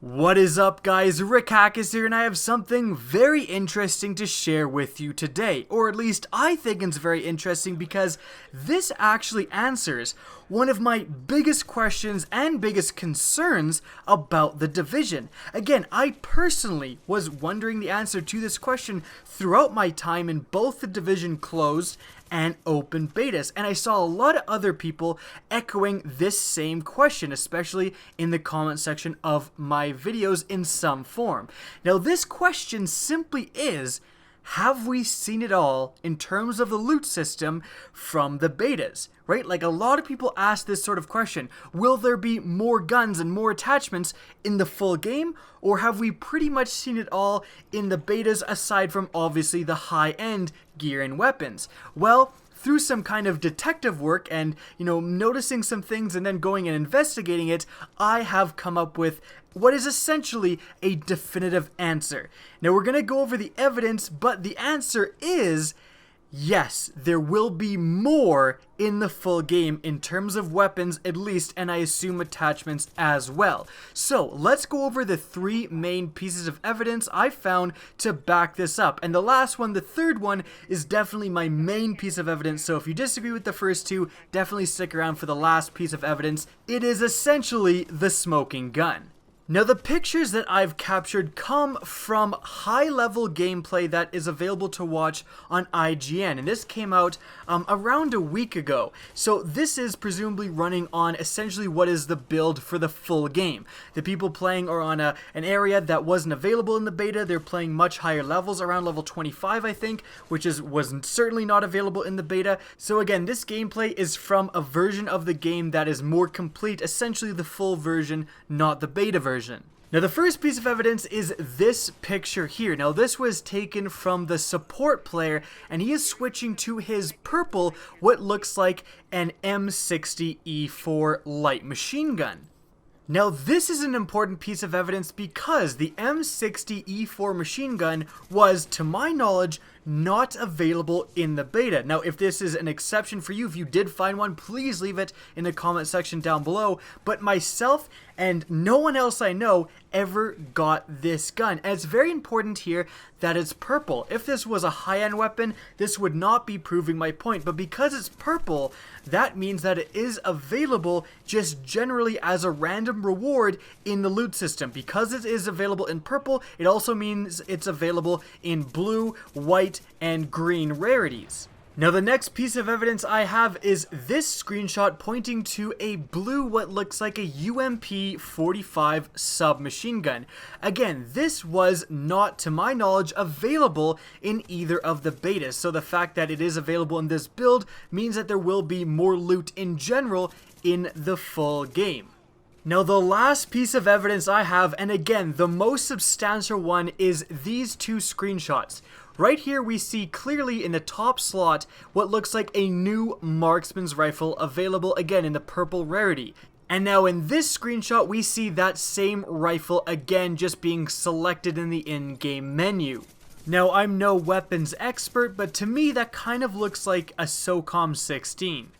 What is up, guys? Rick Hackis here, and I have something very interesting to share with you today. Or at least I think it's very interesting because this actually answers one of my biggest questions and biggest concerns about The Division. Again, I personally was wondering the answer to this question throughout my time in both The Division closed and open betas, and I saw a lot of other people echoing this same question, especially in the comment section of my videos in some form. Now, this question simply is, have we seen it all in terms of the loot system from the betas, right? Like, a lot of people ask this sort of question. Will there be more guns and more attachments in the full game, or have we pretty much seen it all in the betas aside from obviously the high-end gear and weapons? Well, through some kind of detective work and, noticing some things and then going and investigating it, I have come up with what is essentially a definitive answer. Now, we're going to go over the evidence, but the answer is yes, there will be more in the full game in terms of weapons at least, and I assume attachments as well. So let's go over the three main pieces of evidence I found to back this up. And the last one, the third one, is definitely my main piece of evidence. So if you disagree with the first two, definitely stick around for the last piece of evidence. It is essentially the smoking gun. Now, the pictures that I've captured come from high-level gameplay that is available to watch on IGN, and this came out around a week ago. So this is presumably running on essentially what is the build for the full game. The people playing are on an area that wasn't available in the beta. They're playing much higher levels, around level 25, I think, which was certainly not available in the beta. So again, this gameplay is from a version of the game that is more complete, essentially the full version, not the beta version. Now, the first piece of evidence is this picture here. Now, this was taken from the support player, and he is switching to his purple, what looks like an M60E4 light machine gun. Now, this is an important piece of evidence because the M60E4 machine gun was, to my knowledge, not available in the beta. Now, if this is an exception for you, if you did find one, please leave it in the comment section down below. But myself and no one else I know ever got this gun. And it's very important here that it's purple. If this was a high-end weapon, this would not be proving my point. But because it's purple, that means that it is available just generally as a random reward in the loot system. Because it is available in purple, it also means it's available in blue, white, and green rarities. Now, the next piece of evidence I have is this screenshot pointing to a blue, what looks like a UMP-45 submachine gun. Again, this was not, to my knowledge, available in either of the betas, so the fact that it is available in this build means that there will be more loot in general in the full game. Now, the last piece of evidence I have, and again, the most substantial one, is these two screenshots. Right here we see clearly in the top slot what looks like a new Marksman's rifle available again in the purple rarity. And now in this screenshot we see that same rifle again just being selected in the in-game menu. Now, I'm no weapons expert, but to me that kind of looks like a SOCOM 16.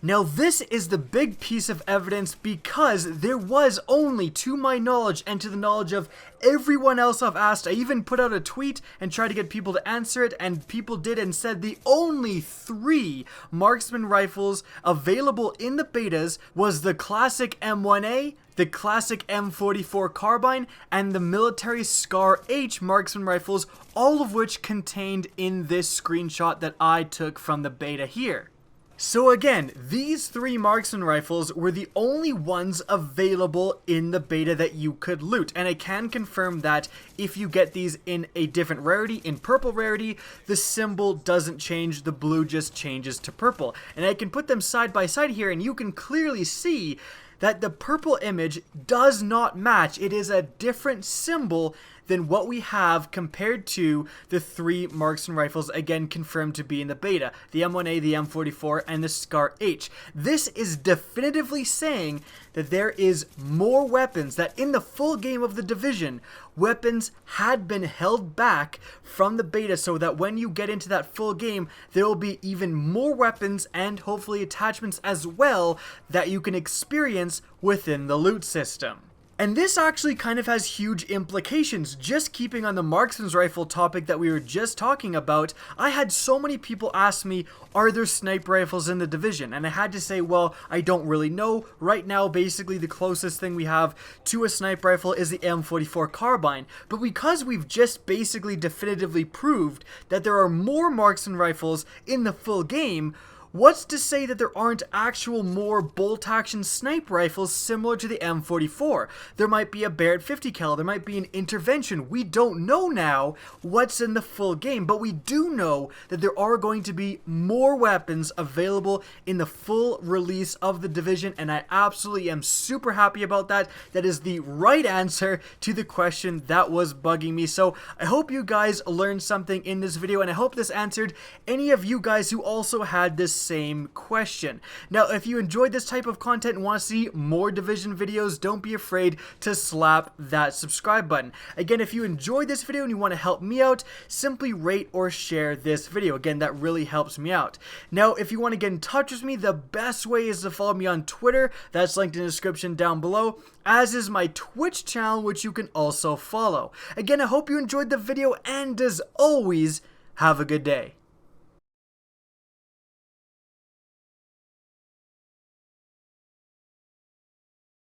Now, this is the big piece of evidence because there was only, to my knowledge and to the knowledge of everyone else I've asked, I even put out a tweet and tried to get people to answer it, and people did and said the only 3 Marksman rifles available in the betas was the classic M1A, the classic M44 carbine, and the military Scar H Marksman rifles, all of which contained in this screenshot that I took from the beta here. So again, these 3 Marksman rifles were the only ones available in the beta that you could loot, and I can confirm that if you get these in a different rarity, in purple rarity, the symbol doesn't change, the blue just changes to purple. And I can put them side by side here, and you can clearly see that the purple image does not match. It is a different symbol than what we have compared to the 3 Marksman rifles, again confirmed to be in the beta, the M1A, the M44, and the Scar H. This is definitively saying that there is more weapons, that in the full game of the Division, weapons had been held back from the beta so that when you get into that full game, there will be even more weapons and hopefully attachments as well that you can experience within the loot system. And this actually kind of has huge implications. Just keeping on the marksman's rifle topic that we were just talking about, I had so many people ask me, are there sniper rifles in the division? And I had to say, well, I don't really know. Right now, basically the closest thing we have to a sniper rifle is the M44 carbine. But because we've just basically definitively proved that there are more marksman rifles in the full game, what's to say that there aren't actual more bolt-action sniper rifles similar to the M44? There might be a Barrett 50 cal, there might be an intervention. We don't know now what's in the full game, but we do know that there are going to be more weapons available in the full release of the division, and I absolutely am super happy about that. That is the right answer to the question that was bugging me. So I hope you guys learned something in this video, and I hope this answered any of you guys who also had this same question. Now, if you enjoyed this type of content and want to see more division videos, don't be afraid to slap that subscribe button. Again, if you enjoyed this video and you want to help me out, simply rate or share this video. Again, that really helps me out. Now, if you want to get in touch with me, the best way is to follow me on Twitter. That's linked in the description down below, as is my Twitch channel, which you can also follow. Again, I hope you enjoyed the video, and as always, have a good day.